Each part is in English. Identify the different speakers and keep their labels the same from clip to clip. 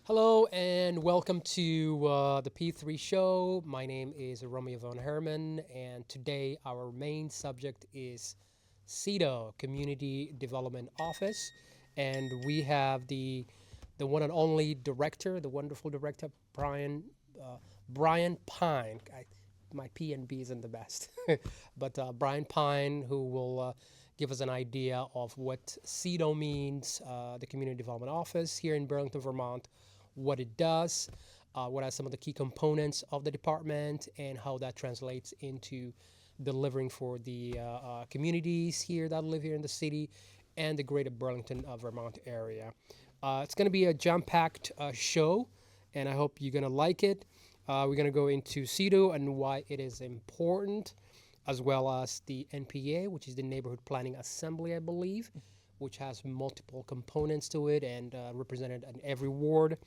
Speaker 1: Hello and welcome to the P3 show. My name is Romeo von Hermann, and today our main subject is CEDO, Community Development Office, and we have the one and only director, the wonderful director, Brian Pine. My P and B isn't the best, but Brian Pine, who will give us an idea of what CEDO means, the Community Development Office here in Burlington, Vermont, what it does, what are some of the key components of the department, and how that translates into delivering for the communities here that live here in the city and the greater Burlington, Vermont area. It's going to be a jam-packed show, and I hope you're going to like it. We're going to go into CEDO and why it is important, as well as the NPA, which is the Neighborhood Planning Assembly, I believe, which has multiple components to it and represented in every ward,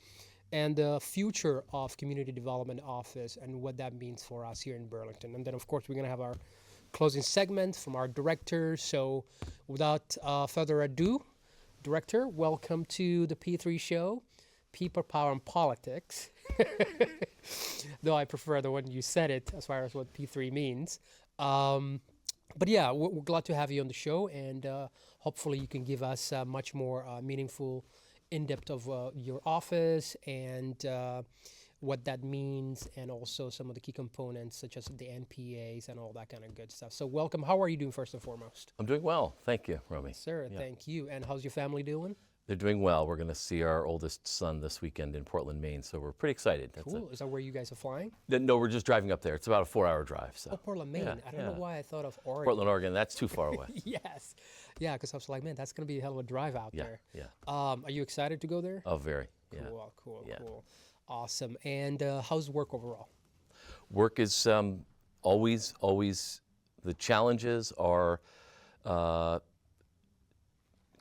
Speaker 1: and the future of Community Development Office and what that means for us here in Burlington. And then, of course, we're going to have our closing segment from our director. So without further ado, Director, welcome to the P3 show, People, Power, and Politics. Though I prefer the one you said it as far as what P3 means. But yeah, we're glad to have you on the show, and hopefully you can give us much more meaningful in-depth of your office and what that means, and also some of the key components such as the NPAs and all that kind of good stuff. So welcome. How are you doing first and foremost?
Speaker 2: I'm doing well. Thank you, Romy.
Speaker 1: Sir, yeah. Thank you. And how's your family doing?
Speaker 2: They're doing well. We're going to see our oldest son this weekend in Portland, Maine, so we're pretty excited.
Speaker 1: Cool. Is that where you guys are flying?
Speaker 2: No, we're just driving up there. It's about a 4-hour drive. So.
Speaker 1: Oh, Portland, Maine.
Speaker 2: Yeah,
Speaker 1: I don't know why I thought of Oregon.
Speaker 2: Portland, Oregon. That's too far away.
Speaker 1: Yes. Yeah, because I was like, man, that's going to be a hell of a drive out there.
Speaker 2: Yeah.
Speaker 1: Are you excited to go there?
Speaker 2: Oh, very. Yeah.
Speaker 1: Cool. Awesome. And how's work overall?
Speaker 2: Work is always, the challenges are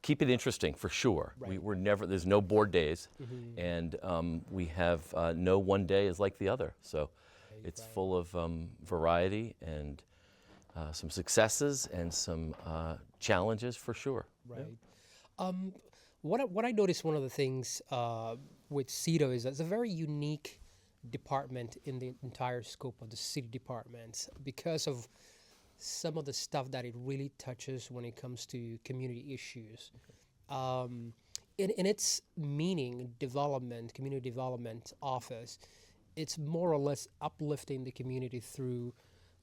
Speaker 2: keep it interesting for sure.
Speaker 1: Right.
Speaker 2: We're never, there's no board days,
Speaker 1: Mm-hmm.
Speaker 2: and we have no one day is like the other. So it's full of variety and some successes and some challenges for sure.
Speaker 1: Right.
Speaker 2: Yeah.
Speaker 1: What I noticed, one of the things with CEDO is that it's a very unique department in the entire scope of the city departments because of some of the stuff that it really touches when it comes to community issues. In its meaning, community development office, it's more or less uplifting the community through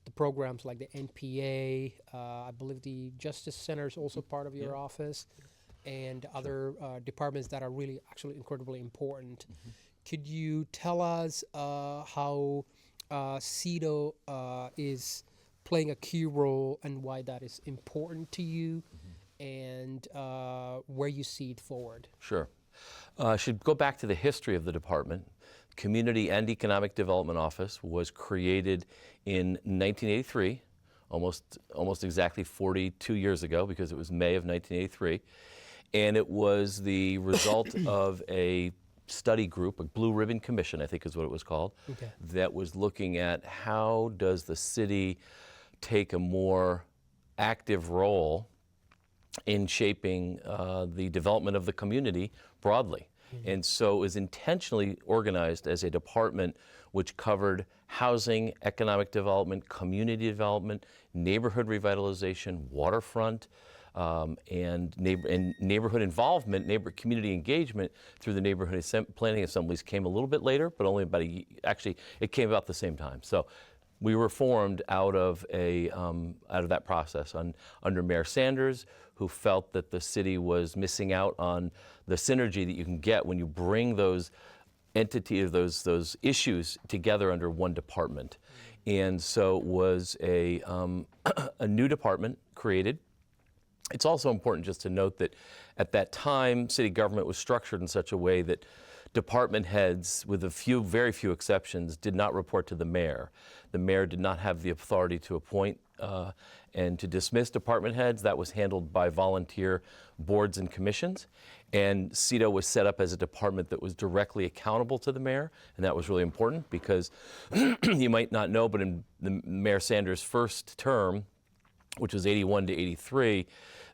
Speaker 1: the programs like the NPA. I believe the Justice Center is also part of your office, and other departments that are really actually incredibly important. Mm-hmm. Could you tell us how CEDO is playing a key role and why that is important to you, and where you see it forward?
Speaker 2: Sure. I should go back to the history of the department. Community and Economic Development Office was created in 1983, almost exactly 42 years ago, because it was May of 1983. And it was the result of a study group, a Blue Ribbon Commission, I think is what it was called, that was looking at how does the city take a more active role in shaping the development of the community broadly. Mm-hmm. And so it was intentionally organized as a department which covered housing, economic development, community development, neighborhood revitalization, waterfront, and neighborhood involvement, community engagement through the neighborhood planning assemblies came a little bit later, but only about actually it came about the same time. So we were formed out of that process under Mayor Sanders, who felt that the city was missing out on the synergy that you can get when you bring those entities, those issues together under one department. And so it was a new department created. It's also important just to note that at that time, city government was structured in such a way that department heads, with very few exceptions, did not report to the mayor. The mayor did not have the authority to appoint and to dismiss department heads. That was handled by volunteer boards and commissions. And CEDO was set up as a department that was directly accountable to the mayor, and that was really important because you might not know, but in the Mayor Sanders' first term, which was 81 to 83,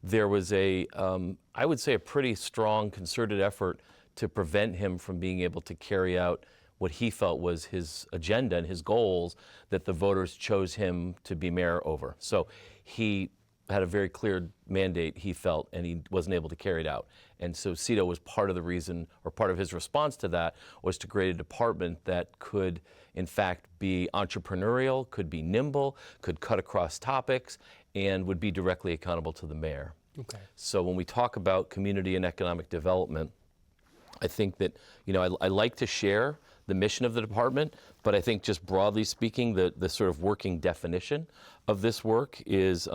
Speaker 2: there was I would say a pretty strong concerted effort to prevent him from being able to carry out what he felt was his agenda and his goals that the voters chose him to be mayor over. So he had a very clear mandate, he felt, and he wasn't able to carry it out. And so CEDO was part of the reason, or part of his response to that, was to create a department that could, in fact, be entrepreneurial, could be nimble, could cut across topics, and would be directly accountable to the mayor.
Speaker 1: Okay.
Speaker 2: So when we talk about community and economic development, I think that, I like to share the mission of the department, but I think just broadly speaking, the sort of working definition of this work is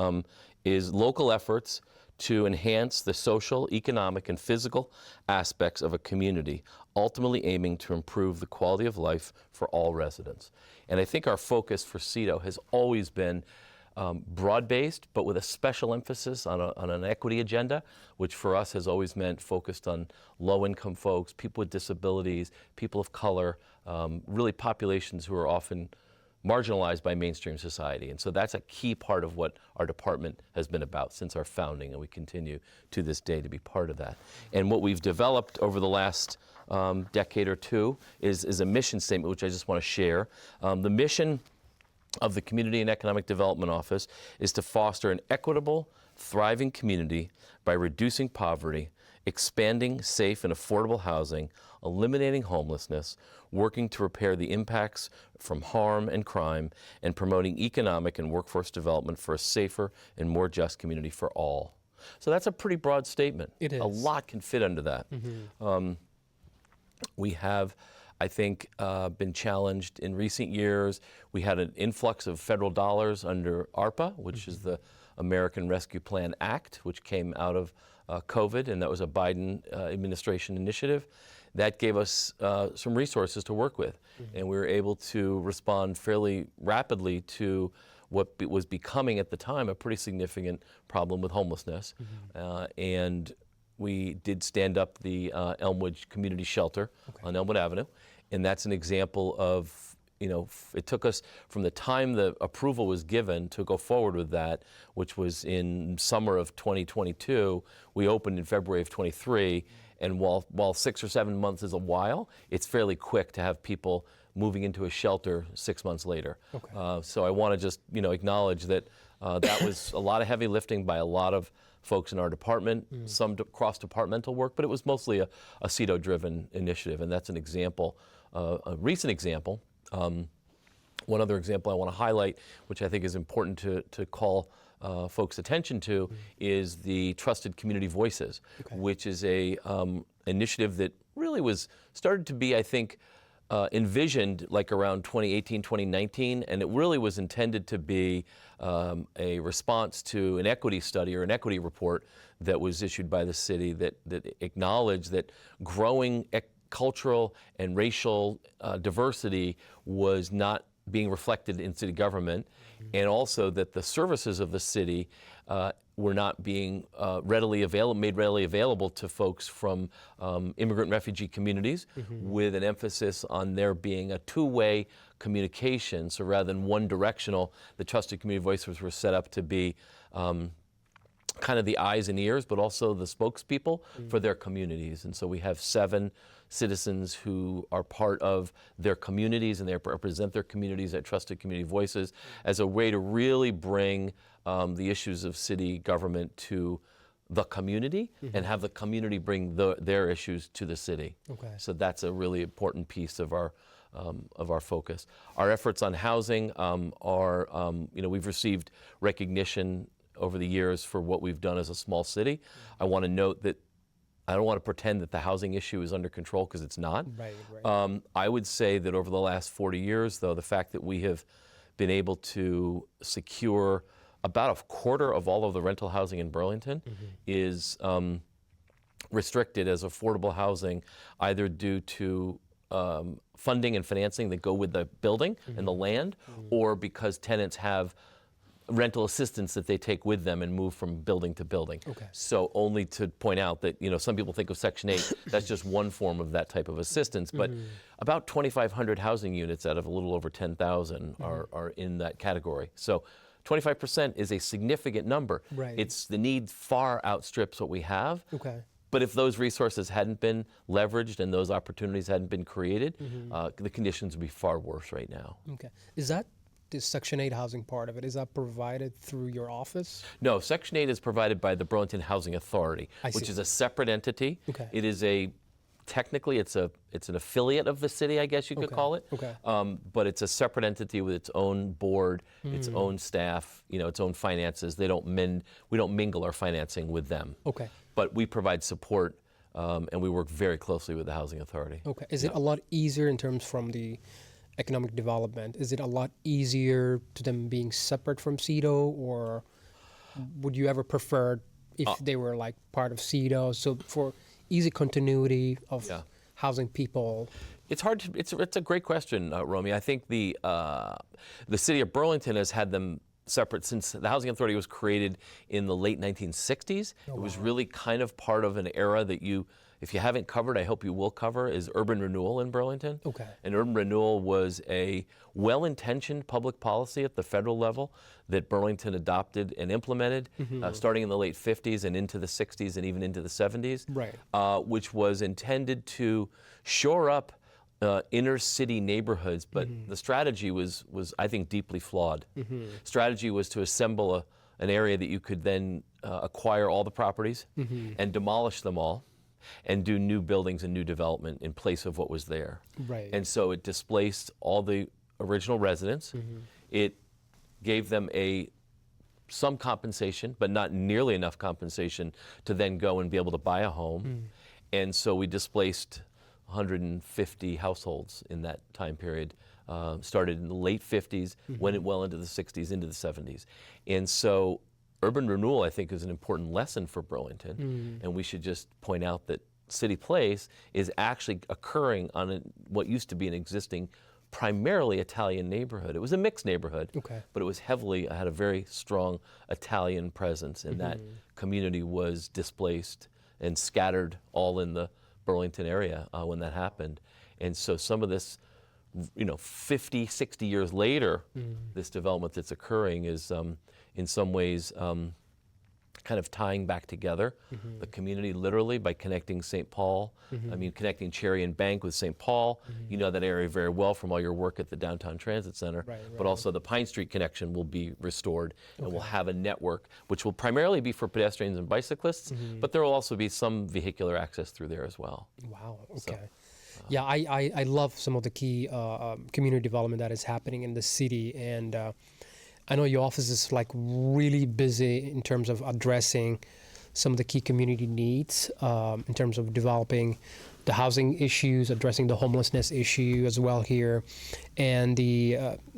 Speaker 2: local efforts to enhance the social, economic, and physical aspects of a community, ultimately aiming to improve the quality of life for all residents. And I think our focus for CEDO has always been broad-based, but with a special emphasis on an equity agenda, which for us has always meant focused on low-income folks, people with disabilities, people of color, really populations who are often marginalized by mainstream society. And so that's a key part of what our department has been about since our founding, and we continue to this day to be part of that. And what we've developed over the last decade or two is a mission statement, which I just want to share. The mission of the Community and Economic Development Office is to foster an equitable, thriving community by reducing poverty, expanding safe and affordable housing, eliminating homelessness, working to repair the impacts from harm and crime, and promoting economic and workforce development for a safer and more just community for all. So that's a pretty broad statement.
Speaker 1: It is.
Speaker 2: A lot can fit under that. Mm-hmm. We have, I think, been challenged in recent years. We had an influx of federal dollars under ARPA, which is the American Rescue Plan Act, which came out of COVID, and that was a Biden administration initiative. That gave us some resources to work with, and we were able to respond fairly rapidly to what was becoming at the time a pretty significant problem with homelessness. And we did stand up the Elmwood Community Shelter on Elmwood Avenue, and that's an example of, it took us from the time the approval was given to go forward with that, which was in summer of 2022. We opened in February of 23, and while 6 or 7 months is a while, it's fairly quick to have people moving into a shelter 6 months later. So I want to just, acknowledge that that was a lot of heavy lifting by a lot of folks in our department, some cross-departmental work, but it was mostly a CEDO-driven initiative, and that's an example, a recent example. One other example I want to highlight, which I think is important to call folks' attention to, is the Trusted Community Voices, which is a initiative that really started to be, I think, envisioned like around 2018, 2019, and it really was intended to be a response to an equity study or an equity report that was issued by the city that acknowledged that growing cultural and racial diversity was not being reflected in city government, and also that the services of the city were not being made readily available to folks from immigrant and refugee communities, with an emphasis on there being a two-way communication. So rather than one directional, the Trusted Community Voices were set up to be kind of the eyes and ears, but also the spokespeople for their communities. And so we have 7 citizens who are part of their communities, and they represent their communities at Trusted Community Voices as a way to really bring the issues of city government to the community and have the community bring their issues to the city. So that's a really important piece of our focus. Our efforts on housing are, we've received recognition over the years for what we've done as a small city. I want to note that I don't want to pretend that the housing issue is under control, because it's not. I would say that over the last 40 years, though, the fact that we have been able to secure about a quarter of all of the rental housing in Burlington is restricted as affordable housing, either due to funding and financing that go with the building and the land, or because tenants have rental assistance that they take with them and move from building to building. So only to point out that, some people think of Section 8, that's just one form of that type of assistance, but about 2,500 housing units out of a little over 10,000 are in that category. So 25% is a significant number. It's the need far outstrips what we have. But if those resources hadn't been leveraged and those opportunities hadn't been created, the conditions would be far worse right now.
Speaker 1: Okay. Is that the Section 8 housing part of it? Is that provided through your office?
Speaker 2: No, Section 8 is provided by the Burlington Housing Authority, which is a separate entity.
Speaker 1: Okay.
Speaker 2: It is technically it's an affiliate of the city, I guess you could call it.
Speaker 1: Okay.
Speaker 2: But it's a separate entity with its own board, its own staff, its own finances. We don't mingle our financing with them.
Speaker 1: Okay.
Speaker 2: But we provide support, and we work very closely with the Housing Authority.
Speaker 1: Okay. Is it a lot easier in terms from the economic development? Is it a lot easier to them being separate from CEDO, or would you ever prefer if they were like part of CEDO? So for easy continuity of housing people.
Speaker 2: It's hard to. It's a great question, Romy. I think the city of Burlington has had them separate since the Housing Authority was created in the late 1960s. It was really kind of part of an era that if you haven't covered, I hope you will cover, is urban renewal in Burlington.
Speaker 1: Okay.
Speaker 2: And urban renewal was a well-intentioned public policy at the federal level that Burlington adopted and implemented starting in the late 50s and into the 60s and even into the 70s, which was intended to shore up inner city neighborhoods, but the strategy was I think deeply flawed. Strategy was to assemble an area that you could then acquire all the properties and demolish them all and do new buildings and new development in place of what was there. And so it displaced all the original residents. It gave them some compensation, but not nearly enough compensation to then go and be able to buy a home. And so we displaced 150 households in that time period. Started in the late 50s, went well into the 60s, into the 70s. And so urban renewal, I think, is an important lesson for Burlington. And we should just point out that City Place is actually occurring on what used to be an existing primarily Italian neighborhood. It was a mixed neighborhood, but it was had a very strong Italian presence, and that community was displaced and scattered all in the Burlington area when that happened. And so some of this, 50, 60 years later, this development that's occurring is in some ways kind of tying back together the community literally by connecting St. Paul. Connecting Cherry and Bank with St. Paul. You know that area very well from all your work at the Downtown Transit Center. But also the Pine Street connection will be restored, and we'll have a network which will primarily be for pedestrians and bicyclists, but there will also be some vehicular access through there as well.
Speaker 1: Wow, okay. Yeah, I love some of the key community development that is happening in the city, and I know your office is like really busy in terms of addressing some of the key community needs in terms of developing the housing issues, addressing the homelessness issue as well here, and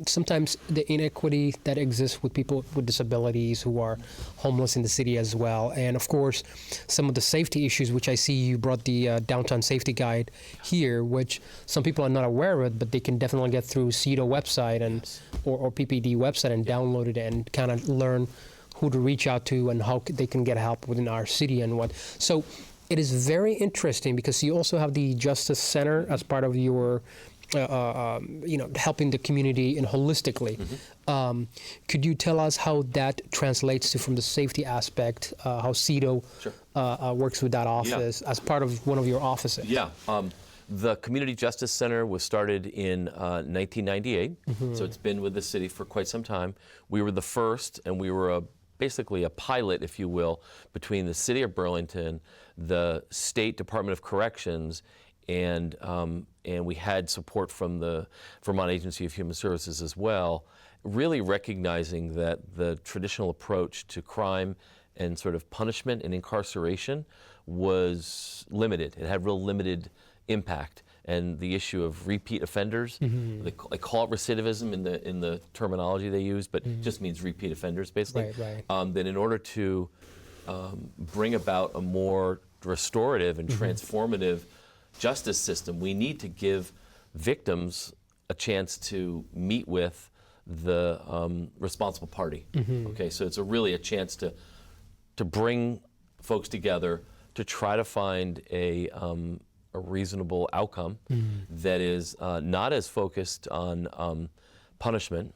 Speaker 1: sometimes the inequity that exists with people with disabilities who are homeless in the city as well. And of course, some of the safety issues, which I see you brought the downtown safety guide here, which some people are not aware of, but they can definitely get through CEDO website and or PPD website and download it and kind of learn who to reach out to and how they can get help within our city and what. So it is very interesting because you also have the Justice Center as part of your, helping the community and holistically. Could you tell us how that translates to from the safety aspect, how CEDO works with that office as part of one of your offices?
Speaker 2: The Community Justice Center was started in 1998, so it's been with the city for quite some time. We were the first, and we were basically a pilot, if you will, between the city of Burlington, the State Department of Corrections, and we had support from the Vermont Agency of Human Services as well, really recognizing that the traditional approach to crime and sort of punishment and incarceration was limited. It had real limited impact. And the issue of repeat offenders, they call it recidivism in the terminology they use, but it just means repeat offenders, basically. That in order to bring about a more restorative and transformative justice system, we need to give victims a chance to meet with the responsible party. Okay, so it's really a chance to bring folks together to try to find a reasonable outcome that is not as focused on punishment,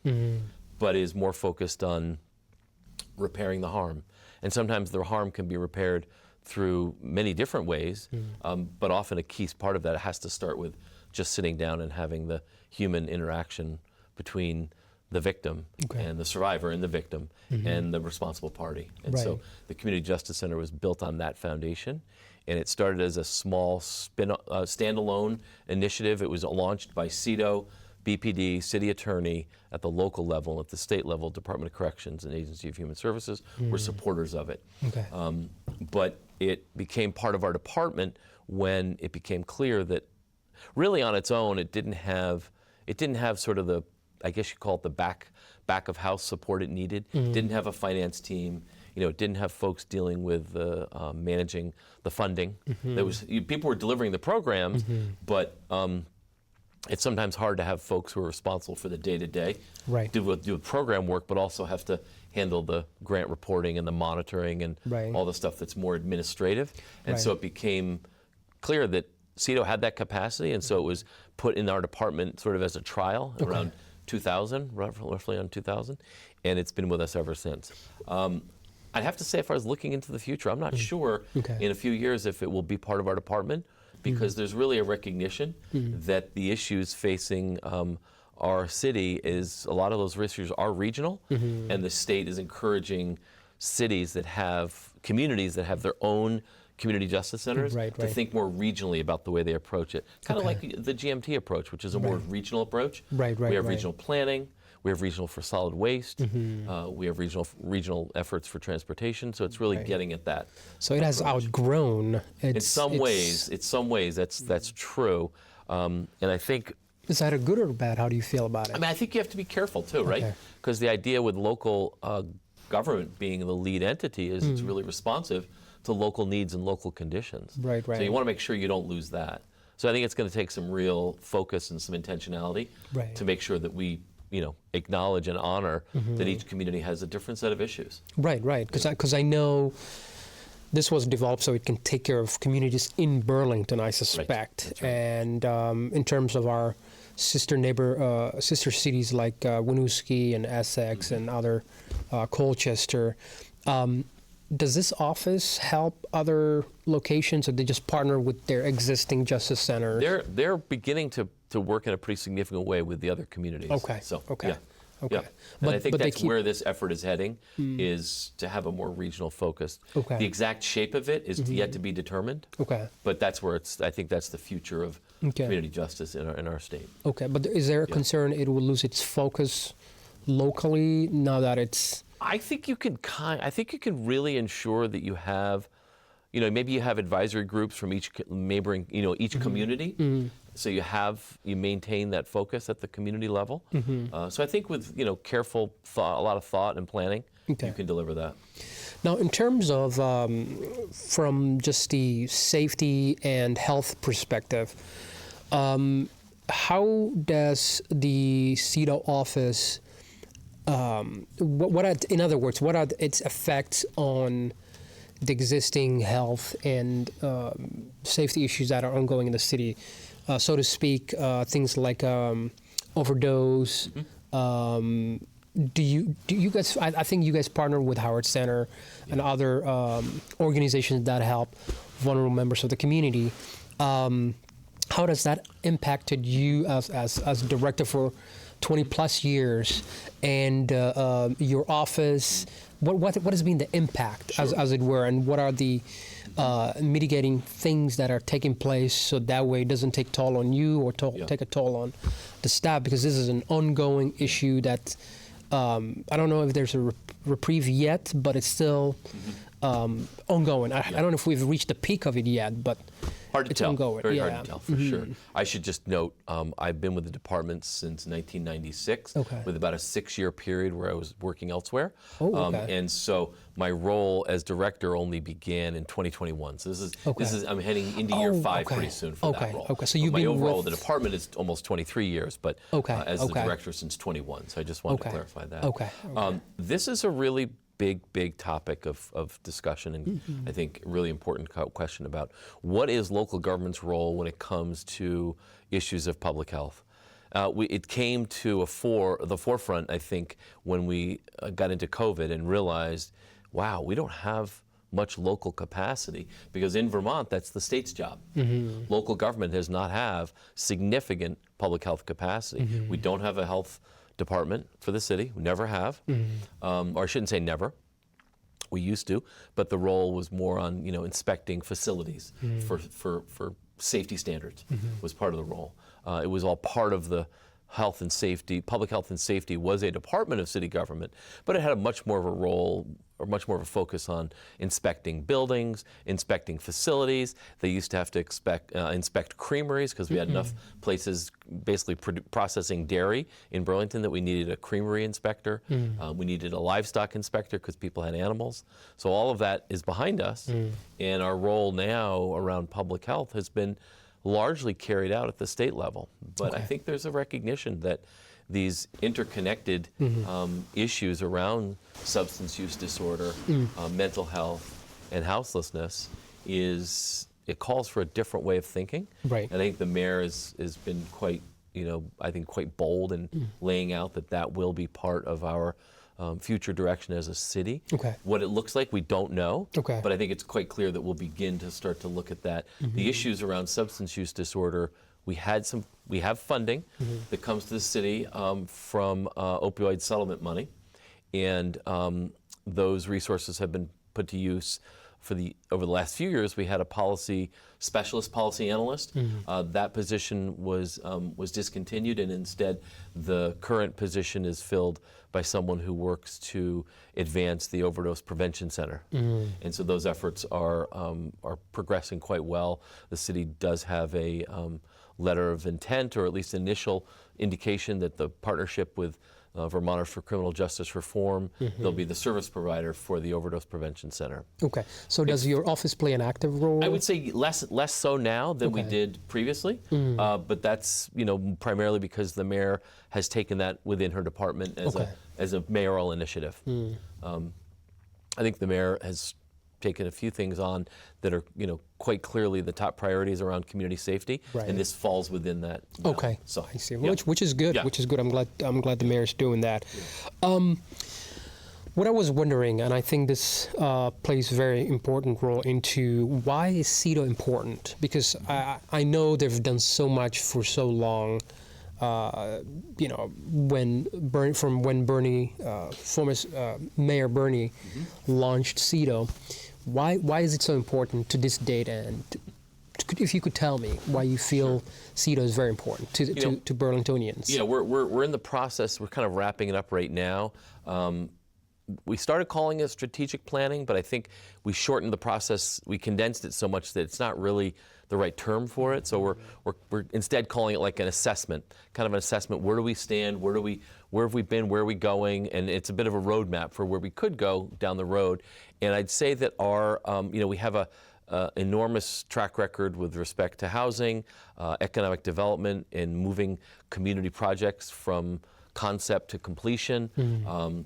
Speaker 2: but is more focused on repairing the harm. And sometimes the harm can be repaired through many different ways, but often a key part of that has to start with just sitting down and having the human interaction between the victim and the survivor and the victim and the responsible party. And so the Community Justice Center was built on that foundation, and it started as a small standalone initiative. It was launched by CEDO, BPD, City Attorney, at the local level, at the state level, Department of Corrections and Agency of Human Services were supporters of it. But it became part of our department when it became clear that really on its own it didn't have sort of the, I guess you call it the back of house support it needed. Didn't have a finance team. It didn't have folks dealing with managing the funding. There was people were delivering the programs, but it's sometimes hard to have folks who are responsible for the day-to-day, do program work, but also have to handle the grant reporting and the monitoring and all the stuff that's more administrative. And so it became clear that CEDO had that capacity, and so it was put in our department sort of as a trial around 2000, roughly around 2000, and it's been with us ever since. I'd have to say, if I was looking into the future, I'm not sure in a few years if it will be part of our department, because there's really a recognition that the issues facing our city is, a lot of those issues are regional, and the state is encouraging cities that have, communities that have their own community justice centers to think more regionally about the way they approach it. Kind of like the GMT approach, which is a more regional approach. We have regional planning. We have regional for solid waste. We have regional efforts for transportation. So it's really getting at that. So
Speaker 1: it has outgrown.
Speaker 2: In some ways, that's true. And I think.
Speaker 1: Is that a good or bad? How do you feel about it?
Speaker 2: I mean, I think you have to be careful too, right? Because the idea with local government being the lead entity is it's really responsive to local needs and local conditions. So you want to make sure you don't lose that. So I think it's going to take some real focus and some intentionality to make sure that we, acknowledge and honor that each community has a different set of issues.
Speaker 1: Because I know this was developed so it can take care of communities in Burlington, I suspect. And in terms of our sister cities like Winooski and Essex and other Colchester. Does this office help other locations, or they just partner with their existing justice centers?
Speaker 2: They're beginning to work in a pretty significant way with the other communities. And I think that's where this effort is heading, is to have a more regional focus. The exact shape of it is yet to be determined. But that's where I think that's the future of community justice in our state.
Speaker 1: But is there a concern it will lose its focus locally now that it's?
Speaker 2: I think you can really ensure that you have, maybe you have advisory groups from each neighboring, each community. So you maintain that focus at the community level. So I think with, careful thought, a lot of thought and planning, you can deliver that.
Speaker 1: Now, in terms of, from just the safety and health perspective, how does the CEDO office, in other words, what are its effects on the existing health and safety issues that are ongoing in the city? So to speak, things like overdose. Do you guys? I think you guys partner with Howard Center and other organizations that help vulnerable members of the community. How does that impacted you as director for 20 plus years, and your office? What has been the impact, as it were, and what are the mitigating things that are taking place so that way it doesn't take toll on you or take a toll on the staff, because this is an ongoing issue that I don't know if there's a reprieve yet, but it's still ongoing. I don't know if we've reached the peak of it yet, but
Speaker 2: hard to
Speaker 1: it's
Speaker 2: tell.
Speaker 1: ongoing.
Speaker 2: Very hard to tell, for sure. I should just note, I've been with the department since 1996, with about a 6-year period where I was working elsewhere. And so my role as director only began in 2021. So this is I'm heading into year 5 pretty soon for that role.
Speaker 1: So you've
Speaker 2: my
Speaker 1: been
Speaker 2: overall the department is almost 23 years, but as the director since 21. So I just wanted to clarify that. This is a really big topic of discussion, and I think really important question about what is local government's role when it comes to issues of public health. It came to the forefront, I think, when we got into COVID and realized, wow, we don't have much local capacity, because in Vermont, that's the state's job. Local government does not have significant public health capacity. We don't have a health department for the city. We never have, or I shouldn't say never. We used to, but the role was more on inspecting facilities for safety standards was part of the role. It was all part of the health and safety. Public health and safety was a department of city government, but it had a much more of a role, or much more of a focus on inspecting buildings, inspecting facilities. They used to have to inspect creameries, because we had enough places basically processing dairy in Burlington that we needed a creamery inspector. We needed a livestock inspector because people had animals. So all of that is behind us, and our role now around public health has been largely carried out at the state level. But I think there's a recognition that these interconnected issues around substance use disorder, mental health, and houselessness it calls for a different way of thinking.
Speaker 1: Right.
Speaker 2: And I think the mayor has been quite, I think quite bold in laying out that will be part of our future direction as a city. What it looks like, we don't know, but I think it's quite clear that we'll begin to start to look at that. The issues around substance use disorder, we have funding that comes to the city from opioid settlement money, and those resources have been put to use over the last few years. We had a specialist policy analyst. That position was discontinued, and instead the current position is filled by someone who works to advance the Overdose Prevention Center. And so those efforts are progressing quite well. The city does have a letter of intent, or at least initial indication, that the partnership with Vermonters for Criminal Justice Reform, they'll be the service provider for the Overdose Prevention Center.
Speaker 1: So does your office play an active role?
Speaker 2: I would say less so now than we did previously, but that's primarily because the mayor has taken that within her department as a mayoral initiative. I think the mayor has taken a few things on that are quite clearly the top priorities around community safety, and this falls within that.
Speaker 1: So I see. Which is good. Which is good. I'm glad the mayor's doing that. What I was wondering, and I think this plays a very important role into why is CEDO important? Because I know they've done so much for so long. When former Mayor Bernie launched CEDO, why is it so important to this date? And if you could tell me why you feel CEDO is very important to Burlingtonians.
Speaker 2: Yeah, we're in the process. We're kind of wrapping it up right now. We started calling it strategic planning, but I think we shortened the process. We condensed it so much that it's not really the right term for it. So we're instead calling it like an assessment, kind of an assessment. Where do we stand? Where have we been? Where are we going? And it's a bit of a roadmap for where we could go down the road. And I'd say that our, we have a enormous track record with respect to housing, economic development, and moving community projects from concept to completion.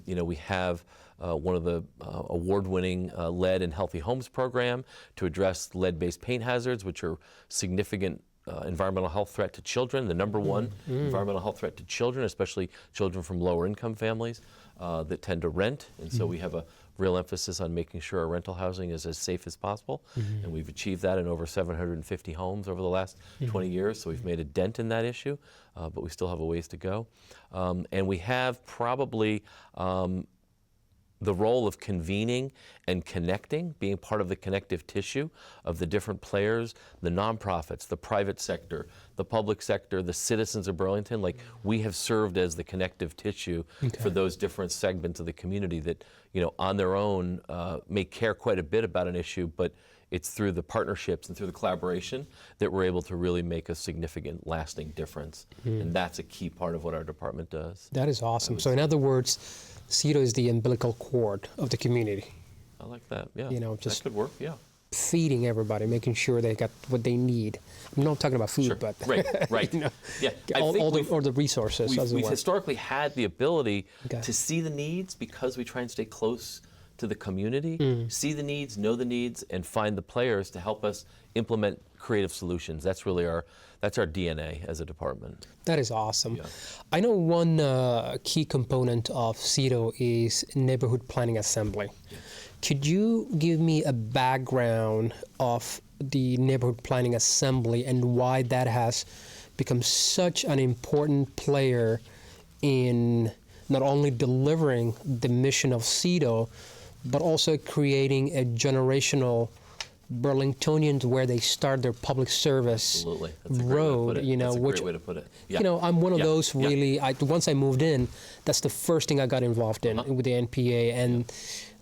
Speaker 2: We have one of the award-winning lead and healthy homes program to address lead-based paint hazards, which are significant environmental health threat to children, the number one environmental health threat to children, especially children from lower income families that tend to rent. And so we have a real emphasis on making sure our rental housing is as safe as possible. And we've achieved that in over 750 homes over the last 20 years. So we've made a dent in that issue, but we still have a ways to go. And we have probably the role of convening and connecting, being part of the connective tissue of the different players, the nonprofits, the private sector, the public sector, the citizens of Burlington. Like, we have served as the connective tissue for those different segments of the community that, on their own may care quite a bit about an issue, but it's through the partnerships and through the collaboration that we're able to really make a significant, lasting difference. And that's a key part of what our department does.
Speaker 1: That is awesome. So in other words, CEDO is the umbilical cord of the community.
Speaker 2: I like that, yeah.
Speaker 1: Just
Speaker 2: that could work, yeah.
Speaker 1: feeding everybody, making sure they got what they need. I'm not talking about food, but
Speaker 2: right.
Speaker 1: Yeah, all the resources.
Speaker 2: We've historically had the ability to see the needs because we try and stay close to the community, see the needs, know the needs, and find the players to help us implement creative solutions. That's really that's our DNA as a department.
Speaker 1: That is awesome. Yeah. I know one key component of CEDO is neighborhood planning assembly. Yeah. Could you give me a background of the Neighborhood Planning Assembly and why that has become such an important player in not only delivering the mission of CEDO, but also creating a generational Burlingtonians where they start their public service
Speaker 2: Absolutely. That's a great way to put
Speaker 1: road,
Speaker 2: it.
Speaker 1: you know,
Speaker 2: That's a
Speaker 1: which,
Speaker 2: great way to put it. Yeah.
Speaker 1: you know, I'm one of
Speaker 2: Yeah.
Speaker 1: those
Speaker 2: Yeah.
Speaker 1: really, once I moved in, that's the first thing I got involved in with the NPA. And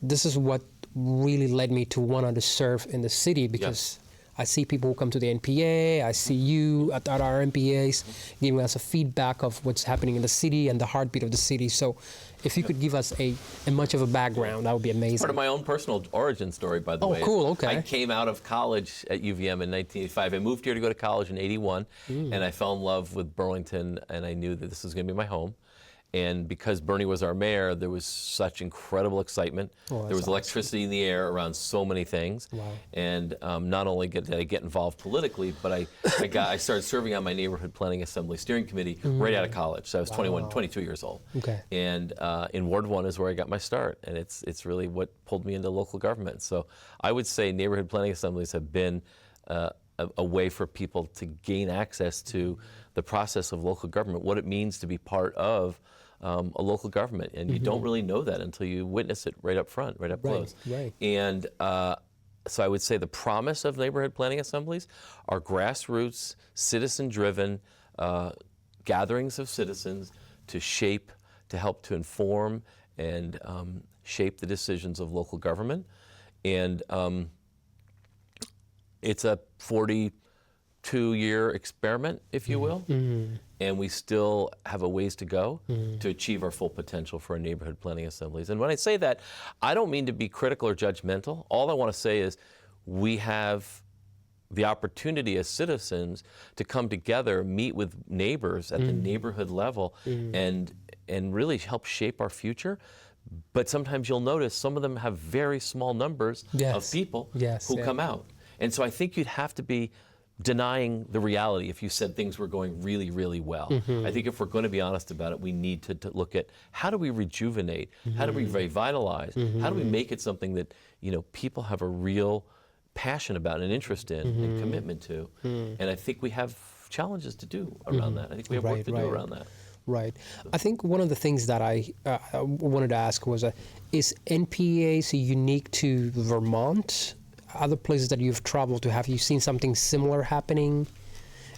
Speaker 1: this is what really led me to want to serve in the city, because I see people who come to the NPA, I see you at our NPAs giving us a feedback of what's happening in the city and the heartbeat of the city. So if you could give us a much of a background, that would be amazing.
Speaker 2: Part of my own personal origin story, by the way.
Speaker 1: Oh, cool, okay.
Speaker 2: I came out of college at UVM in 1985. I moved here to go to college in 81, and I fell in love with Burlington, and I knew that this was going to be my home. And because Bernie was our mayor, there was such incredible excitement. There was electricity in the air around so many things.
Speaker 1: Wow.
Speaker 2: And not only did I get involved politically, but I started serving on my neighborhood planning assembly steering committee right out of college. So I was 22 years old.
Speaker 1: Okay.
Speaker 2: And in Ward 1 is where I got my start. And it's really what pulled me into local government. So I would say neighborhood planning assemblies have been a way for people to gain access to the process of local government, what it means to be part of a local government. And you don't really know that until you witness it right up front, right up close.
Speaker 1: Right.
Speaker 2: And so I would say the promise of neighborhood planning assemblies are grassroots, citizen-driven gatherings of citizens to shape, to help to inform and shape the decisions of local government. And it's a 42-year experiment, if you will, and we still have a ways to go to achieve our full potential for our neighborhood planning assemblies. And when I say that, I don't mean to be critical or judgmental. All I want to say is we have the opportunity as citizens to come together, meet with neighbors at the neighborhood level, and really help shape our future. But sometimes you'll notice some of them have very small numbers of people who come out. And so I think you'd have to be denying the reality if you said things were going really, really well. I think if we're going to be honest about it, we need to look at how do we rejuvenate, how do we revitalize, how do we make it something that people have a real passion about and interest in and commitment to. And I think we have challenges to do around that. I think we have work to do around that.
Speaker 1: Right. I think one of the things that I wanted to ask was, is NPAs unique to Vermont? Other places that you've traveled to, have you seen something similar happening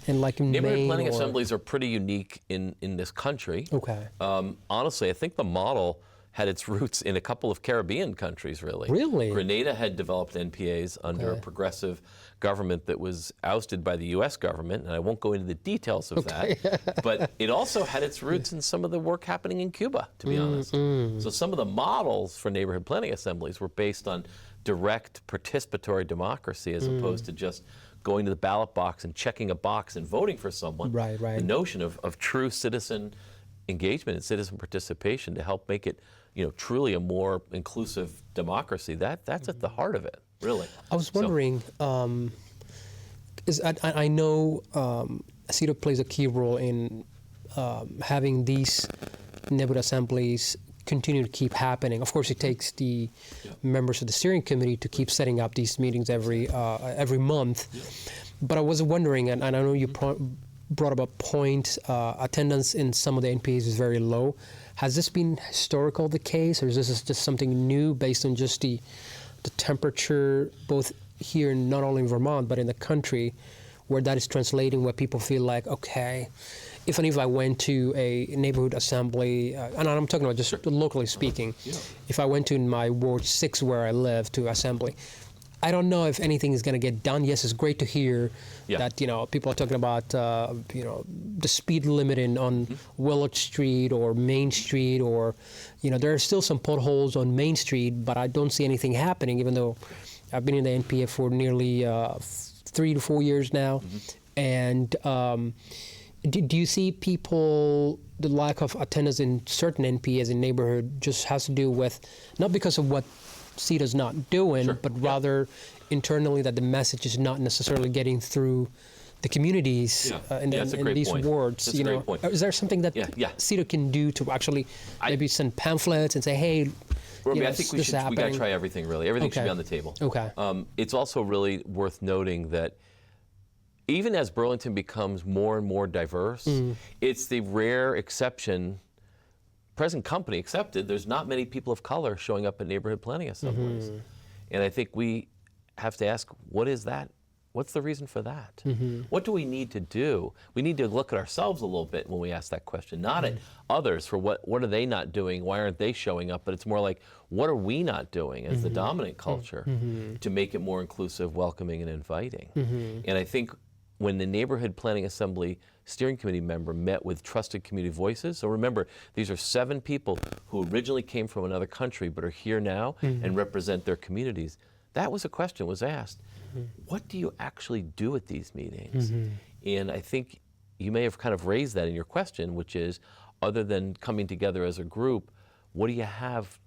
Speaker 1: in
Speaker 2: Neighborhood
Speaker 1: Maine?
Speaker 2: planning assemblies are pretty unique in this country.
Speaker 1: Okay.
Speaker 2: Honestly, I think the model had its roots in a couple of Caribbean countries, really.
Speaker 1: Really?
Speaker 2: Grenada had developed NPAs under a progressive government that was ousted by the U.S. government, and I won't go into the details of that, but it also had its roots in some of the work happening in Cuba, to be honest. So some of the models for neighborhood planning assemblies were based on direct participatory democracy as opposed to just going to the ballot box and checking a box and voting for someone.
Speaker 1: Right.
Speaker 2: The notion of true citizen engagement and citizen participation to help make it truly a more inclusive democracy, that's at the heart of it, really.
Speaker 1: I was wondering, I know CEDO plays a key role in having these neighborhood assemblies continue to keep happening. Of course, it takes the members of the steering committee to keep setting up these meetings every month. But I was wondering, and I know you brought up a point, attendance in some of the NPAs is very low. Has this been historical the case, or is this just something new based on just the temperature, both here, not only in Vermont, but in the country, where that is translating, where people feel like, okay, if I went to a neighborhood assembly, and I'm talking about just locally speaking, if I went to my Ward 6 where I live to assembly, I don't know if anything is going to get done. Yes, it's great to hear that people are talking about the speed limit on Willard Street or Main Street, or there are still some potholes on Main Street, but I don't see anything happening, even though I've been in the NPA for nearly 3 to 4 years now. And do you see the lack of attendance in certain NPAs in neighborhood just has to do with, not because of what CEDO's not doing, but rather internally that the message is not necessarily getting through the communities in these wards?
Speaker 2: That's a great point.
Speaker 1: Is there something that CEDO can do to actually maybe send pamphlets and say, hey,
Speaker 2: Romy, I think we got to try everything, really. Everything should be on the table.
Speaker 1: Okay.
Speaker 2: It's also really worth noting that even as Burlington becomes more and more diverse, it's the rare exception, present company accepted, there's not many people of color showing up at neighborhood planning assemblies. And I think we have to ask, what is that? What's the reason for that? What do we need to do? We need to look at ourselves a little bit when we ask that question, not at others for what are they not doing, why aren't they showing up, but it's more like, what are we not doing as the dominant culture to make it more inclusive, welcoming, and inviting? And I think when the Neighborhood Planning Assembly Steering Committee member met with trusted community voices, so remember, these are 7 people who originally came from another country but are here now and represent their communities. That was a question was asked. What do you actually do at these meetings? And I think you may have kind of raised that in your question, which is, other than coming together as a group, what do you have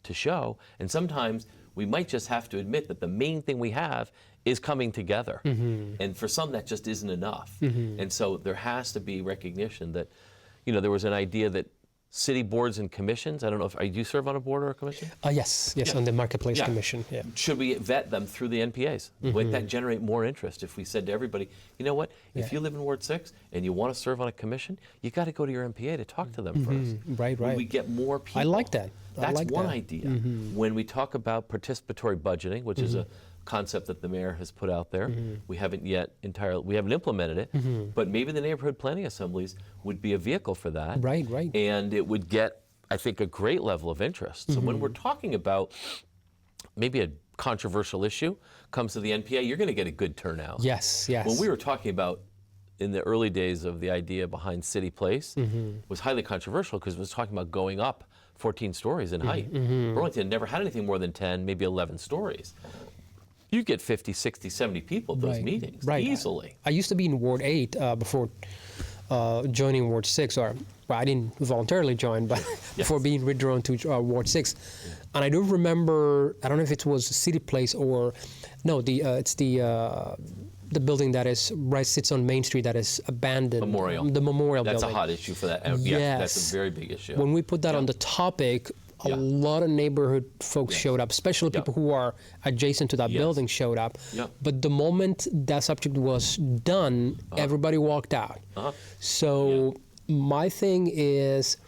Speaker 2: to show? And sometimes we might just have to admit that the main thing we have is coming together. And for some, that just isn't enough. And so there has to be recognition that, there was an idea that city boards and commissions, I don't know if, do you serve on a board or a commission?
Speaker 1: Yes, on the Marketplace Commission,
Speaker 2: Should we vet them through the NPAs? Would that generate more interest if we said to everybody, you know what, if you live in Ward 6 and you want to serve on a commission, you got to go to your NPA to talk to them first.
Speaker 1: Right.
Speaker 2: Would we get more people?
Speaker 1: I like that.
Speaker 2: That's one idea. When we talk about participatory budgeting, which is a concept that the mayor has put out there, we haven't yet we haven't implemented it, but maybe the neighborhood planning assemblies would be a vehicle for that.
Speaker 1: Right.
Speaker 2: And it would get, I think, a great level of interest. So when we're talking about maybe a controversial issue comes to the NPA, you're going to get a good turnout.
Speaker 1: Yes.
Speaker 2: When we were talking about in the early days of the idea behind City Place, was highly controversial because it was talking about going up 14 stories in height. Burlington never had anything more than 10, maybe 11 stories. You get 50, 60, 70 people at those meetings easily.
Speaker 1: I used to be in Ward 8 before joining Ward 6, or I didn't voluntarily join, but before being withdrawn to Ward 6. And I do remember, I don't know if it was City Place or, no, it's the building that sits on Main Street that is abandoned.
Speaker 2: Memorial.
Speaker 1: The Memorial Building.
Speaker 2: That's a hot issue for that.
Speaker 1: Yes.
Speaker 2: That's a very big issue.
Speaker 1: When we put that on the topic, a lot of neighborhood folks showed up, especially people who are adjacent to that building showed up. But the moment that subject was done, everybody walked out. So my thing is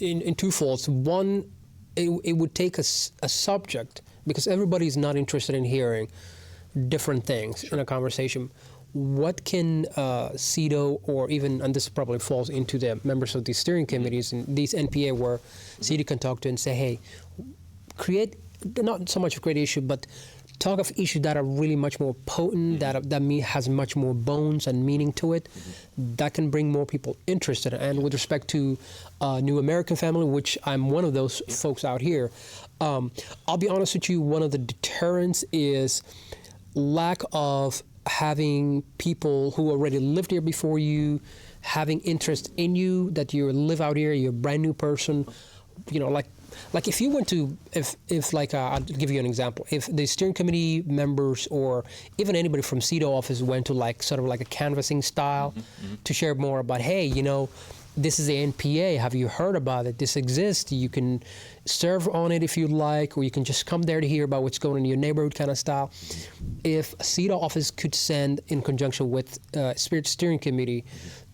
Speaker 1: in two folds. One, it would take a subject, because everybody's not interested in hearing different things in a conversation. What can CEDO, or even, and this probably falls into the members of these steering committees and these NPA, where CEDO can talk to and say, hey, create, not so much a great issue, but talk of issues that are really much more potent, that has much more bones and meaning to it, that can bring more people interested. And with respect to New American Family, which I'm one of those folks out here, I'll be honest with you, one of the deterrents is lack of having people who already lived here before you, having interest in you, that you live out here, you're a brand new person. Like if you went to, if like, I'll give you an example. If the steering committee members or even anybody from CEDO office went to like sort of like a canvassing style to share more about, hey, this is the NPA, have you heard about it? This exists, you can serve on it if you like, or you can just come there to hear about what's going on in your neighborhood kind of style. If a CEDO office could send, in conjunction with Spirit Steering Committee,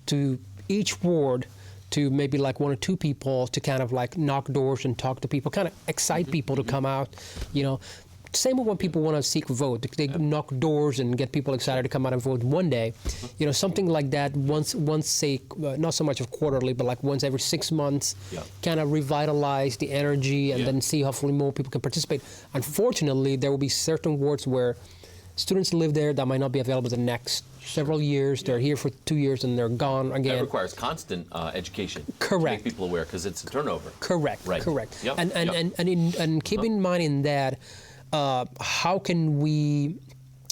Speaker 1: to each ward, to maybe like 1 or 2 people to kind of like knock doors and talk to people, kind of excite people to come out, Same with when people want to seek a vote. They knock doors and get people excited to come out and vote one day. Something like that once say, not so much of quarterly, but like once every 6 months, kind of revitalize the energy and then see hopefully more people can participate. Unfortunately, there will be certain wards where students live there that might not be available the next several years. They're here for 2 years and they're gone again.
Speaker 2: That requires constant education.
Speaker 1: Correct.
Speaker 2: To make people aware, because it's a turnover.
Speaker 1: Correct.
Speaker 2: Right.
Speaker 1: Correct.
Speaker 2: Yep.
Speaker 1: And keep in mind in that, how can we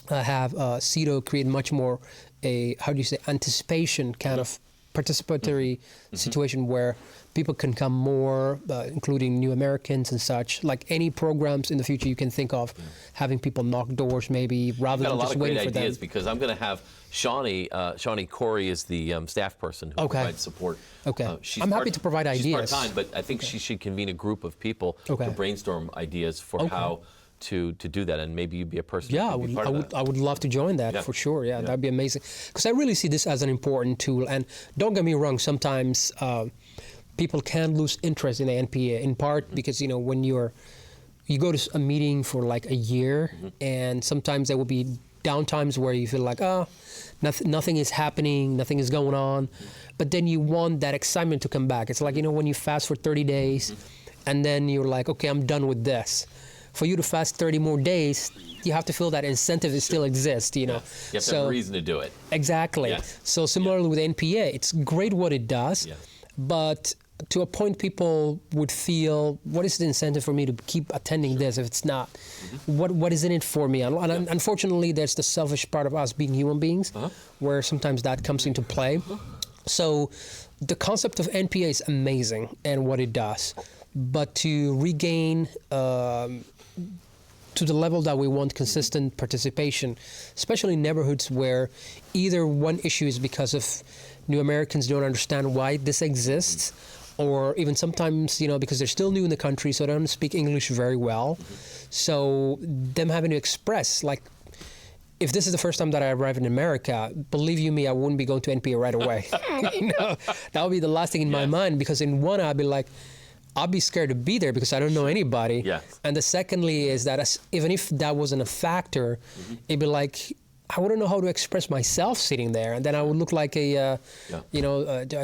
Speaker 1: have CEDO create much more anticipation kind of participatory situation where people can come more, including new Americans and such. Like any programs in the future you can think of, having people knock doors maybe rather than just waiting for them.
Speaker 2: Got a lot of great ideas because I'm going to have Shawnee Corey is the staff person who provides support.
Speaker 1: Okay. I'm happy to provide ideas.
Speaker 2: She's part-time, but I think she should convene a group of people to brainstorm ideas for how to do that, and maybe you'd be a person.
Speaker 1: Yeah, I would love to join that for sure. Yeah, that'd be amazing. Because I really see this as an important tool. And don't get me wrong, sometimes people can lose interest in the NPA, in part because when you go to a meeting for like a year, and sometimes there will be downtimes where you feel like, nothing is happening, nothing is going on, but then you want that excitement to come back. It's like when you fast for 30 days, and then you're like, okay, I'm done with this. For you to fast 30 more days, you have to feel that incentive still exists,
Speaker 2: You have to have a reason to do it.
Speaker 1: Exactly. Yes. So similarly with NPA, it's great what it does, but to a point people would feel, what is the incentive for me to keep attending this if it's not? What is in it for me? And unfortunately, there's the selfish part of us being human beings, where sometimes that comes into play. So the concept of NPA is amazing and what it does. But to regain to the level that we want consistent participation, especially in neighborhoods where either one issue is because of new Americans don't understand why this exists, or even sometimes, because they're still new in the country, so they don't speak English very well. So them having to express, like, if this is the first time that I arrive in America, believe you me, I wouldn't be going to NPA right away. That would be the last thing in my mind, because in one, I'd be like, I'll be scared to be there because I don't know anybody. Yes. And the secondly is that even if that wasn't a factor, it'd be like, I wouldn't know how to express myself sitting there. And then I would look like a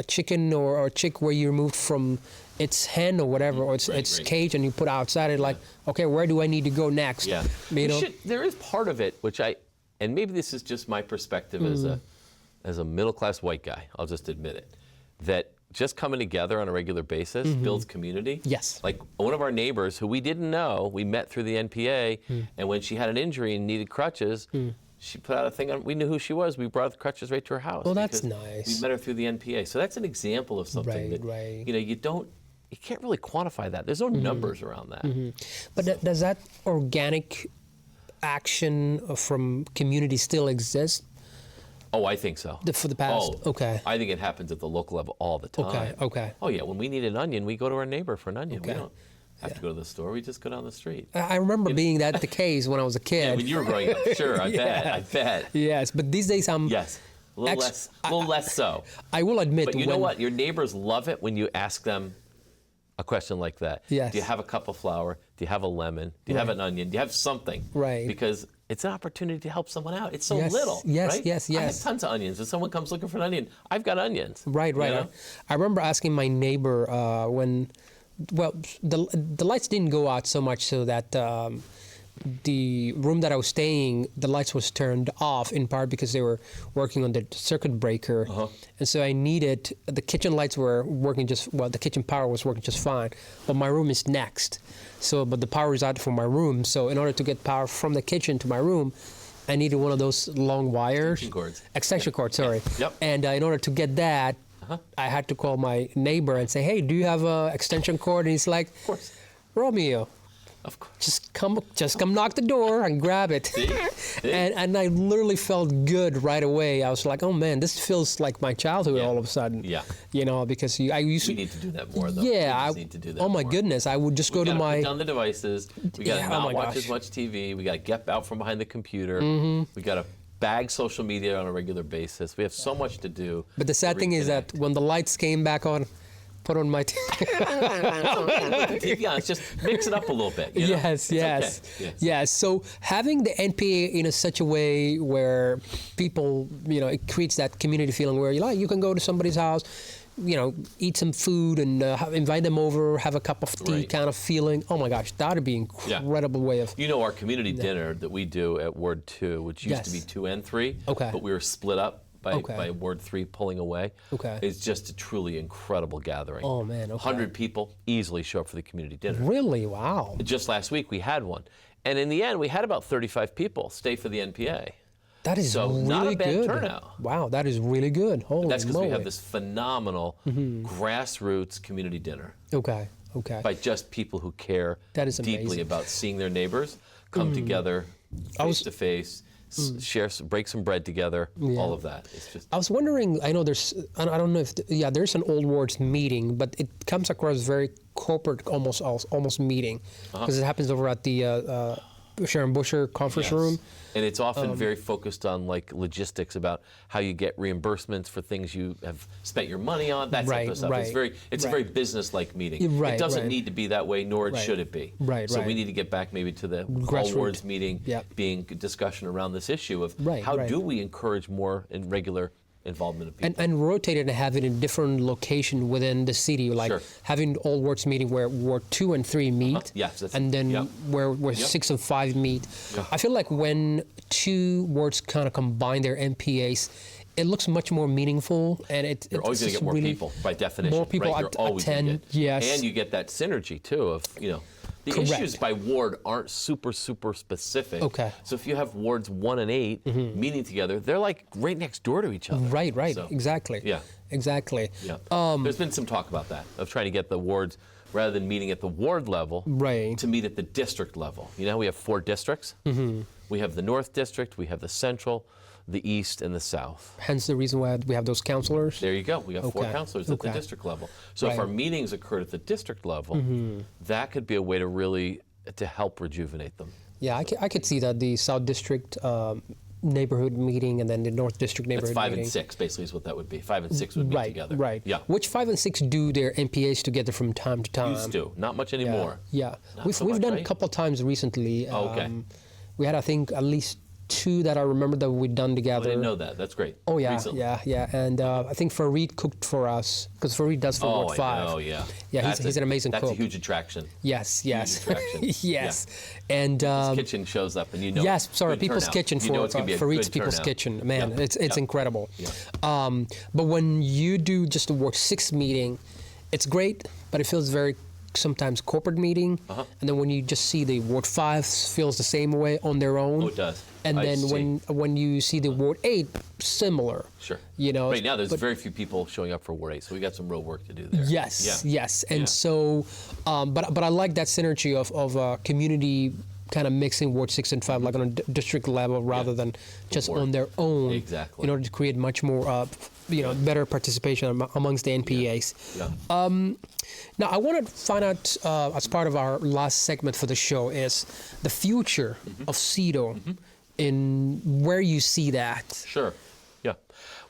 Speaker 1: chicken or a chick where you removed from its hen or whatever, or its cage, and you put outside it like, okay, where do I need to go next? Yeah.
Speaker 2: There is part of it, which and maybe this is just my perspective as a middle-class white guy, I'll just admit it, that just coming together on a regular basis builds community.
Speaker 1: Yes.
Speaker 2: Like one of our neighbors who we didn't know, we met through the NPA, and when she had an injury and needed crutches, she put out a thing on, we knew who she was, we brought the crutches right to her house.
Speaker 1: Well, that's nice.
Speaker 2: We met her through the NPA. So that's an example of something that, you can't really quantify that. There's no numbers around that.
Speaker 1: But does that organic action from community still exist?
Speaker 2: Oh, I think so.
Speaker 1: For the past? Okay.
Speaker 2: I think it happens at the local level all the time.
Speaker 1: Okay.
Speaker 2: Oh, yeah. When we need an onion, we go to our neighbor for an onion. We don't have to go to the store. We just go down the street.
Speaker 1: I remember being that the case when I was a kid.
Speaker 2: Yeah, when you were growing up. Sure, I bet.
Speaker 1: Yes, but these days I'm...
Speaker 2: Yes, a little less so.
Speaker 1: I will admit...
Speaker 2: But you know what? Your neighbors love it when you ask them a question like that.
Speaker 1: Yes.
Speaker 2: Do you have a cup of flour? Do you have a lemon? Do you have an onion? Do you have something?
Speaker 1: Right.
Speaker 2: Because it's an opportunity to help someone out. It's so little,
Speaker 1: yes,
Speaker 2: right?
Speaker 1: Yes.
Speaker 2: I have tons of onions. If someone comes looking for an onion, I've got onions.
Speaker 1: Right. I remember asking my neighbor when, the lights didn't go out so much so that the room that I was staying, the lights was turned off in part because they were working on the circuit breaker. And so I needed, the kitchen lights were working the kitchen power was working just fine, but my room is next. So, but the power is out from my room. So in order to get power from the kitchen to my room, I needed one of those long wires. Extension cords, sorry.
Speaker 2: Yep.
Speaker 1: And in order to get that, I had to call my neighbor and say, hey, do you have an extension cord? And he's like,
Speaker 2: of course.
Speaker 1: Romeo,
Speaker 2: of course.
Speaker 1: Just come knock the door and grab it.
Speaker 2: See?
Speaker 1: And I literally felt good right away. I was like, oh man, this feels like my childhood all of a sudden.
Speaker 2: Yeah.
Speaker 1: Because I used to.
Speaker 2: We need to do that more though.
Speaker 1: Yeah.
Speaker 2: We need to do that
Speaker 1: oh my goodness, I would just go to my.
Speaker 2: Put down the devices. We got to not watch as much TV. We got to get out from behind the computer. We got to bag social media on a regular basis. We have so much to do.
Speaker 1: But the sad thing is that when the lights came back on, put on my
Speaker 2: TV on. Just mix it up a little bit.
Speaker 1: Yes. So having the NPA in such a way where people, it creates that community feeling where you can go to somebody's house, eat some food and invite them over, have a cup of tea kind of feeling. Oh my gosh, that would be an incredible way of...
Speaker 2: our community dinner that we do at Ward 2, which used to be 2 and 3, but we were split up by Ward 3 pulling away. It's just a truly incredible gathering.
Speaker 1: Oh man,
Speaker 2: 100 people easily show up for the community dinner.
Speaker 1: Really? Wow.
Speaker 2: Just last week we had one. And in the end, we had about 35 people stay for the NPA.
Speaker 1: That is
Speaker 2: so
Speaker 1: really
Speaker 2: not a bad
Speaker 1: good.
Speaker 2: turnout.
Speaker 1: Wow, that is really good. Holy
Speaker 2: That's because
Speaker 1: moly.
Speaker 2: we have this phenomenal grassroots community dinner
Speaker 1: Okay.
Speaker 2: by just people who care
Speaker 1: That is
Speaker 2: deeply
Speaker 1: amazing.
Speaker 2: about seeing their neighbors come together face to face, break some bread together, all of that. It's just
Speaker 1: I was wondering, I know there's, I don't know if, there's an Old Wards meeting, but it comes across very corporate, almost meeting, because it happens over at the Sharon Busher conference room.
Speaker 2: And it's often very focused on like logistics about how you get reimbursements for things you have spent your money on, that type of stuff. It's a very business-like meeting. It doesn't need to be that way, nor should it be. So we need to get back maybe to the All Wards meeting being a discussion around this issue of how do we encourage more and regular involvement of people.
Speaker 1: And rotate it and have it in different location within the city, like having Old Wards meeting where Ward 2 and 3 meet, and then where 6 and 5 meet. I feel like when two wards kind of combine their NPAs, it looks much more meaningful, and
Speaker 2: you're always going to get more people by definition.
Speaker 1: More people attend,
Speaker 2: and you get that synergy too of the issues by ward aren't super specific. So if you have wards 1 and 8 meeting together, they're like right next door to each other.
Speaker 1: Right.
Speaker 2: So,
Speaker 1: exactly. Exactly.
Speaker 2: There's been some talk about that, of trying to get the wards, rather than meeting at the ward level, to meet at the district level. You know, we have 4 districts. We have the North District, we have the Central, the East, and the South.
Speaker 1: Hence the reason why we have those counselors.
Speaker 2: There you go. We have 4 counselors at the district level. So if our meetings occurred at the district level, that could be a way to really help rejuvenate them.
Speaker 1: Yeah, I could see that the South District neighborhood meeting and then the North District neighborhood
Speaker 2: meeting.
Speaker 1: meeting.
Speaker 2: That's 5 and 6 basically is what that would be. 5 and 6 would be together. Yeah.
Speaker 1: Which 5 and 6 do their NPAs together from time to time?
Speaker 2: Used to. Not much anymore.
Speaker 1: We've done a couple of times recently. We had, I think, at least 2 that I remember that we'd done together.
Speaker 2: I didn't know that. That's great.
Speaker 1: Oh, yeah,
Speaker 2: recently.
Speaker 1: And I think Fareed cooked for us, because Fareed does for Ward 5.
Speaker 2: Oh, yeah.
Speaker 1: Yeah, he's an amazing cook.
Speaker 2: That's a huge attraction.
Speaker 1: Yes.
Speaker 2: Huge attraction.
Speaker 1: And
Speaker 2: his kitchen shows up, and
Speaker 1: People's Kitchen for Fareed's People's Kitchen. Man, it's incredible. But when you do just a Ward 6 meeting, it's great, but it feels very sometimes corporate meeting, and then when you just see the Ward 5 feels the same way on their own.
Speaker 2: Oh, it does.
Speaker 1: And then when you see the Ward 8, similar.
Speaker 2: Sure.
Speaker 1: You know.
Speaker 2: Right now, there's very few people showing up for Ward 8, so we got some real work to do there.
Speaker 1: Yes. And so, but I like that synergy of community kind of mixing Ward 6 and 5, like on a district level, rather than just on their own.
Speaker 2: Exactly.
Speaker 1: In order to create much more, better participation amongst the NPAs. Now, I want to find out, as part of our last segment for the show, is the future of CEDO in where you see that.
Speaker 2: Sure. Yeah.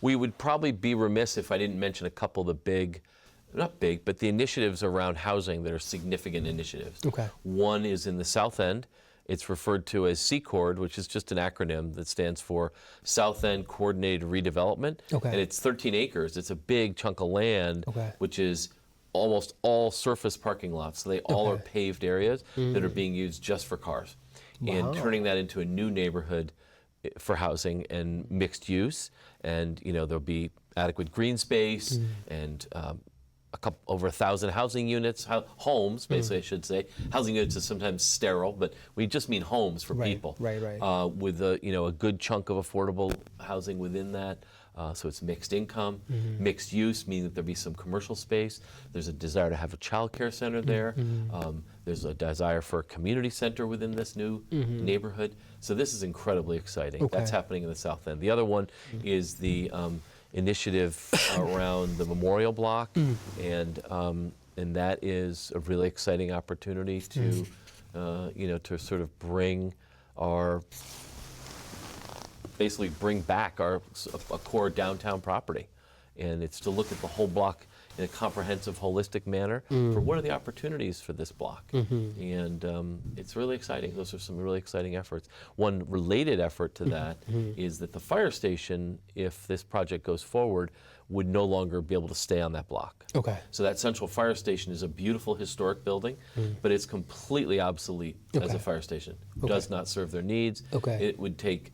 Speaker 2: We would probably be remiss if I didn't mention a couple of the big, not big, but the initiatives around housing that are significant initiatives. One is in the South End. It's referred to as CCORD, which is just an acronym that stands for South End Coordinated Redevelopment. And it's 13 acres. It's a big chunk of land, which is almost all surface parking lots. So they all are paved areas that are being used just for cars. And turning that into a new neighborhood for housing and mixed use. And, there'll be adequate green space and over 1,000 housing units, homes, basically, I should say. Housing units is sometimes sterile, but we just mean homes for people. With a good chunk of affordable housing within that. So it's mixed income, mixed use, meaning that there'll be some commercial space. There's a desire to have a child care center there. There's a desire for a community center within this new neighborhood. So this is incredibly exciting. That's happening in the South End. The other one is the initiative around the Memorial Block, and that is a really exciting opportunity to, to sort of bring back a core downtown property, and it's to look at the whole block in a comprehensive, holistic manner for what are the opportunities for this block. And it's really exciting. Those are some really exciting efforts. One related effort to that is that the fire station, if this project goes forward, would no longer be able to stay on that block. So that central fire station is a beautiful historic building, but it's completely obsolete as a fire station. Does not serve their needs. It would take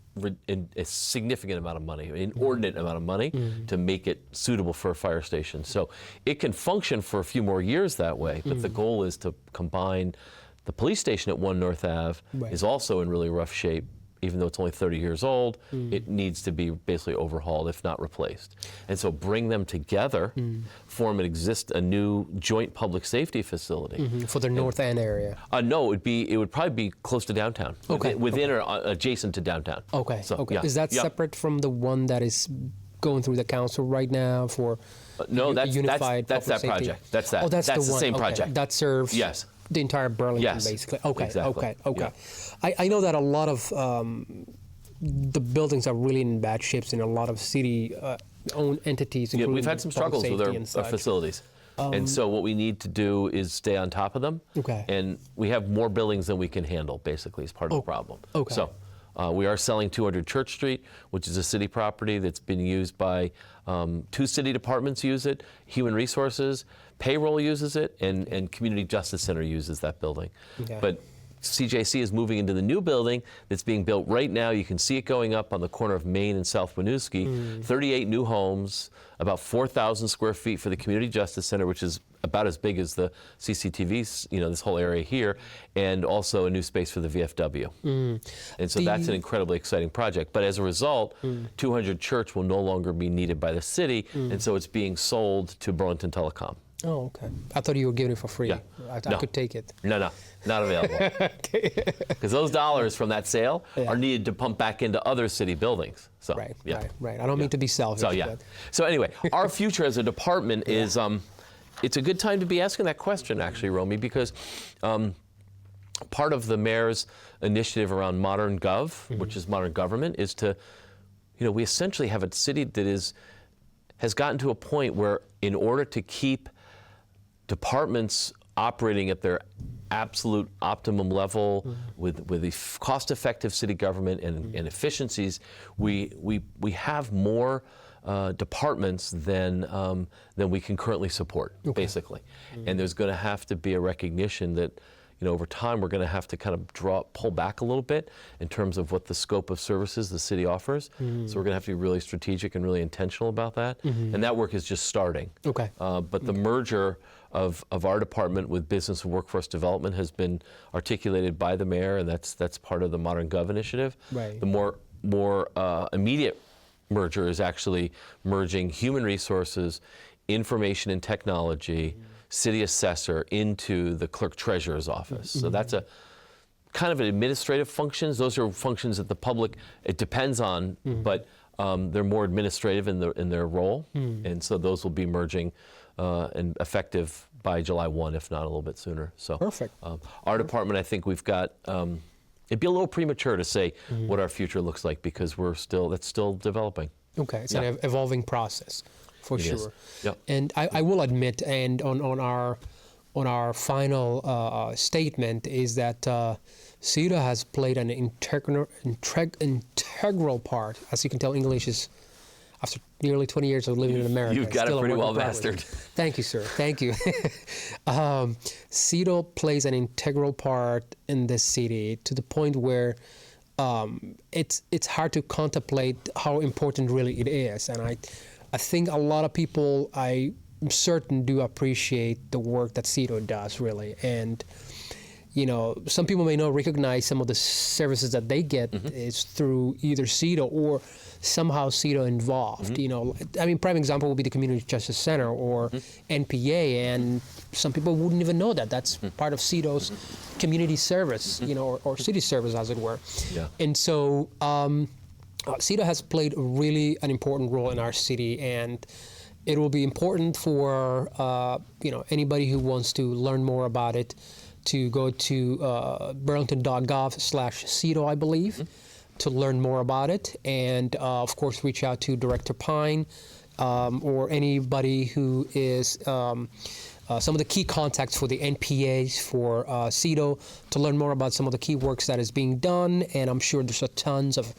Speaker 2: a significant amount of money, an inordinate amount of money, to make it suitable for a fire station. So it can function for a few more years that way, but the goal is to combine the police station at 1 North Ave is also in really rough shape even though it's only 30 years old, it needs to be basically overhauled, if not replaced. And so bring them together, form a new joint public safety facility.
Speaker 1: For the North End area.
Speaker 2: No, it would probably be close to downtown.
Speaker 1: Okay.
Speaker 2: Within or adjacent to downtown.
Speaker 1: Okay.
Speaker 2: So,
Speaker 1: okay.
Speaker 2: yeah.
Speaker 1: Is that separate from the one that is going through the council right now for
Speaker 2: no, that's
Speaker 1: unified
Speaker 2: that
Speaker 1: safety?
Speaker 2: project. That's that.
Speaker 1: Oh, that's the one.
Speaker 2: same
Speaker 1: Okay.
Speaker 2: project.
Speaker 1: That serves the entire Burlington,
Speaker 2: Yes.
Speaker 1: basically. Okay.
Speaker 2: Exactly.
Speaker 1: Okay. I know that a lot of the buildings are really in bad shapes in a lot of city-owned entities.
Speaker 2: Yeah,
Speaker 1: including
Speaker 2: we've had some
Speaker 1: public
Speaker 2: struggles with
Speaker 1: safety
Speaker 2: our facilities. And so what we need to do is stay on top of them.
Speaker 1: Okay.
Speaker 2: And we have more buildings than we can handle, basically, is part of the problem.
Speaker 1: Okay.
Speaker 2: So we are selling 200 Church Street, which is a city property that's been used by 2 city departments use it, Human Resources, Payroll uses it, and Community Justice Center uses that building.
Speaker 1: Okay.
Speaker 2: But CJC is moving into the new building that's being built right now. You can see it going up on the corner of Main and South Winooski. 38 new homes, about 4,000 square feet for the Community Justice Center, which is about as big as the CCTV, this whole area here, and also a new space for the VFW. And so that's an incredibly exciting project. But as a result, 200 Church will no longer be needed by the city, and so it's being sold to Burlington Telecom.
Speaker 1: Oh, okay. I thought you were giving it for free.
Speaker 2: Yeah.
Speaker 1: I
Speaker 2: No.
Speaker 1: could take it.
Speaker 2: No, not available. Because those dollars from that sale are needed to pump back into other city buildings. So,
Speaker 1: Right. I don't mean to be selfish.
Speaker 2: So,
Speaker 1: but
Speaker 2: So anyway, our future as a department is, it's a good time to be asking that question, actually, Romy, because part of the mayor's initiative around modern gov, which is modern government, is to, we essentially have a city that has gotten to a point where in order to keep departments operating at their absolute optimum level with a cost-effective city government and efficiencies, we have more departments than we can currently support, basically. And there's going to have to be a recognition that over time we're going to have to kind of pull back a little bit in terms of what the scope of services the city offers. So we're going to have to be really strategic and really intentional about that. And that work is just starting.
Speaker 1: Okay.
Speaker 2: But the merger of our department with Business and Workforce Development has been articulated by the mayor, and that's part of the Modern Gov initiative.
Speaker 1: Right.
Speaker 2: The more immediate merger is actually merging human resources, information and technology, city assessor into the clerk treasurer's office. So that's a kind of an administrative functions. Those are functions that the public, it depends on, but they're more administrative in their role. And so those will be merging and effective by July 1, if not a little bit sooner. So
Speaker 1: Perfect.
Speaker 2: Our department, I think we've got, it'd be a little premature to say what our future looks like because that's still developing.
Speaker 1: Okay, it's an evolving process, for
Speaker 2: It is.
Speaker 1: sure.
Speaker 2: Yep.
Speaker 1: And I will admit, and on our final statement, is that CEDO has played an integral part. As you can tell, English is, after nearly 20 years of living in America,
Speaker 2: You've got
Speaker 1: still
Speaker 2: it
Speaker 1: a
Speaker 2: pretty
Speaker 1: work
Speaker 2: well
Speaker 1: in progress.
Speaker 2: mastered.
Speaker 1: Thank you, sir. Thank you. CEDO plays an integral part in this city to the point where it's hard to contemplate how important really it is. And I think a lot of people, I'm certain, do appreciate the work that CEDO does, really. And some people may not recognize some of the services that they get is through either CEDO or somehow CEDO involved. Prime example would be the Community Justice Center or NPA, and some people wouldn't even know that that's part of CEDO's community service, or city service, as it were.
Speaker 2: Yeah.
Speaker 1: And so CEDO has played really an important role in our city, and it will be important for anybody who wants to learn more about it to go to burlington.gov/CEDO, I believe, to learn more about it. And of course, reach out to Director Pine or anybody who is some of the key contacts for the NPAs for CEDO to learn more about some of the key works that is being done. And I'm sure there's tons of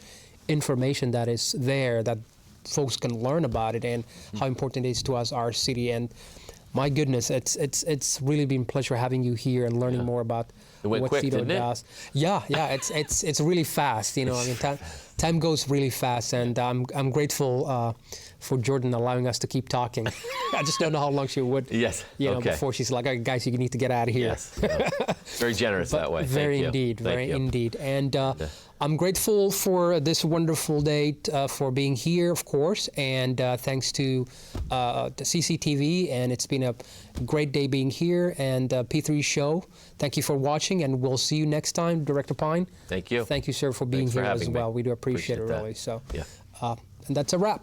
Speaker 1: information that is there that folks can learn about it and how important it is to us, our city. And my goodness, it's really been a pleasure having you here and learning more about
Speaker 2: It went
Speaker 1: what
Speaker 2: quick,
Speaker 1: CEDO
Speaker 2: didn't it?
Speaker 1: does. Yeah, it's really fast. I mean, time goes really fast, and I'm grateful for Jordan allowing us to keep talking. I just don't know how long she would.
Speaker 2: Yes.
Speaker 1: Before she's like, "Okay, guys, you need to get out of here."
Speaker 2: Yes. Very generous that way.
Speaker 1: Very
Speaker 2: Thank you.
Speaker 1: indeed,
Speaker 2: Thank
Speaker 1: very
Speaker 2: you.
Speaker 1: indeed. And I'm grateful for this wonderful date, for being here, of course, and thanks to the CCTV, and it's been a great day being here, and P3 show. Thank you for watching, and we'll see you next time, Director Pine.
Speaker 2: Thank you.
Speaker 1: Thank you, sir, for being
Speaker 2: Thanks for
Speaker 1: here as
Speaker 2: having me.
Speaker 1: well. We do appreciate it,
Speaker 2: Appreciate that.
Speaker 1: really. So,
Speaker 2: Yeah.
Speaker 1: and that's a wrap.